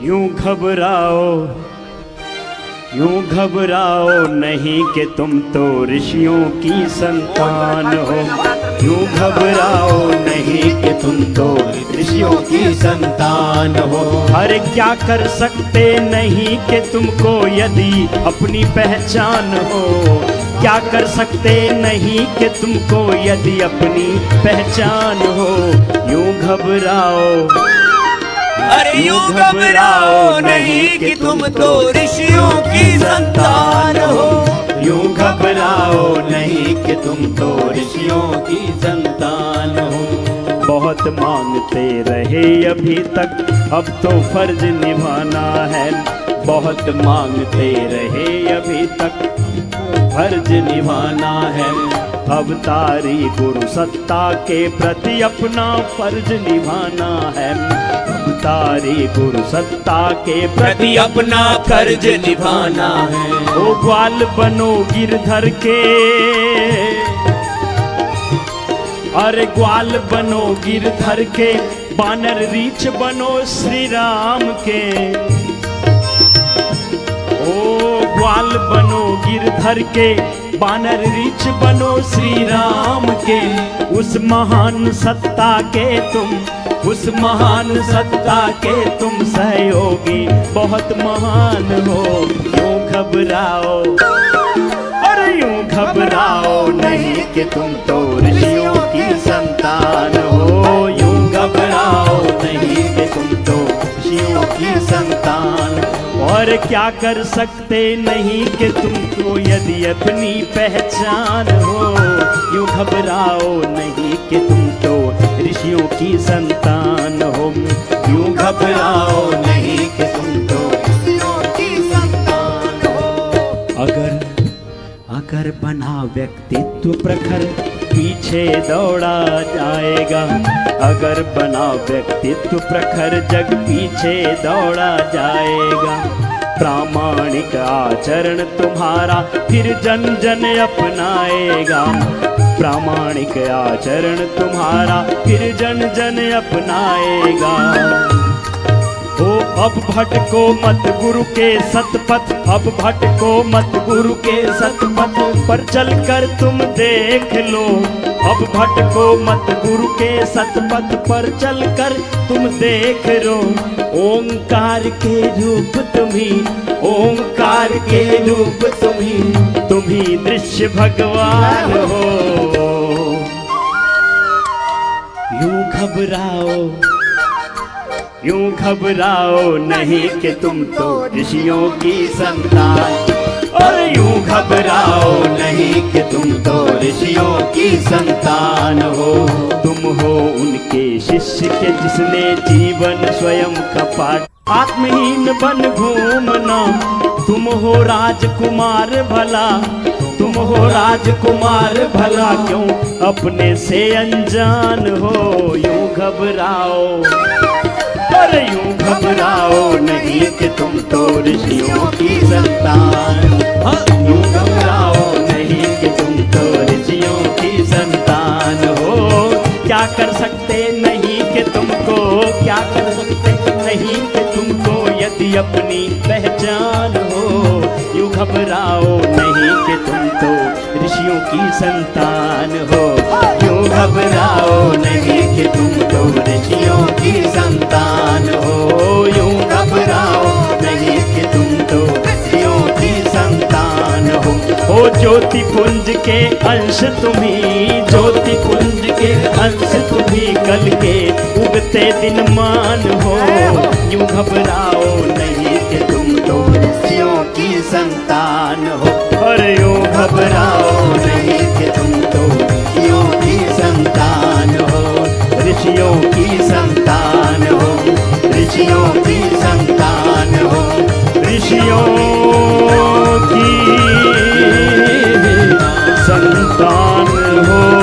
यूं घबराओ नहीं कि तुम तो ऋषियों की संतान हो। यूं घबराओ नहीं कि तुम तो ऋषियों की संतान हो। अरे क्या कर सकते नहीं कि तुमको यदि अपनी पहचान हो। क्या कर सकते नहीं कि तुमको यदि अपनी पहचान हो। यूं घबराओ, अरे यूं घबराओ नहीं कि तुम तो ऋषियों की संतान हो। यूं घबराओ नहीं कि तुम तो ऋषियों की संतान हो। बहुत मांगते रहे अभी तक, अब तो फर्ज निभाना है। बहुत मांगते रहे अभी तक, फर्ज निभाना है। अवतारी गुरु सत्ता के प्रति अपना फर्ज निभाना है। अवतारी गुरु सत्ता के प्रति अपना फर्ज निभाना है। ओ ग्वाल बनो गिरधर के, अरे ग्वाल बनो गिरधर के, बानर रीछ बनो श्री राम के। ओ ग्वाल बनो गिरधर के, बानर रीछ बनो श्री राम के। उस महान सत्ता के तुम, उस महान सत्ता के तुम सहयोगी बहुत महान हो। यूं घबराओ, अरे यूं घबराओ नहीं कि तुम तो ऋषियों की संतान हो। यूं घबराओ नहीं कि तुम तो ऋषियों की संतान। और क्या कर सकते नहीं कि तुमको यदि अपनी पहचान हो। यूं घबराओ नहीं कि तुम तो ऋषियों की संतान हो। यूं घबराओ नहीं कि तुम तो ऋषियों की संतान हो। अगर बना व्यक्तित्व प्रखर, पीछे दौड़ा जाएगा। अगर बना व्यक्तित्व प्रखर, जग पीछे दौड़ा जाएगा। प्रामाणिक आचरण तुम्हारा फिर जन जन अपनाएगा। प्रामाणिक आचरण तुम्हारा फिर जन जन अपनाएगा। ओ अब भटको मत गुरु के सतपथ, अब भटको मत गुरु के सतपथ पर चलकर तुम देख लो। अब भटको मत गुरु के सतपथ पर चलकर तुम देख लो। ओंकार के रूप तुम्ही, ओंकार के रूप तुम्ही दृश्य भगवान हो। यूं घबराओ नहीं कि तुम तो ऋषियों की संतान। और यूं घबराओ नहीं कि तुम तो ऋषियों की संतान हो। तुम हो उनके शिष्य के जिसने जीवन स्वयं का पाठ। आत्महीन बन घूमना, तुम हो राजकुमार भला। तुम हो राजकुमार भला, क्यों अपने से अनजान हो। यूं घबराओ, अरे यूं घबराओ नहीं कि तुम तो ऋषियों की संतान। यूं घबराओ नहीं कि तुम तो ऋषियों की संतान हो। क्या कर सकते नहीं कि तुमको, क्या कर सकते नहीं कि तुमको यदि अपनी पहचान हो। यूं घबराओ नहीं कि तुम तो ऋषियों की संतान हो। यूं घबराओ नहीं कि तुम तो ऋषियों की संतान हो। यूं घबराओ नहीं कि तुम तो ऋषियों की संतान हो। ओ ज्योति पुंज के अंश तुम्ही, ज्योति पुंज के अंश तुम्ही, कल के उगते दिन मान हो। यूं घबराओ नहीं कि तुम तो ऋषियों की संतान हो। और यूं घबराओ नहीं कि तुम तो ऋषियों की संतान हो। ऋषियों की संतान हो, ऋषियों की संतान हो, ऋषियों की संतान हो।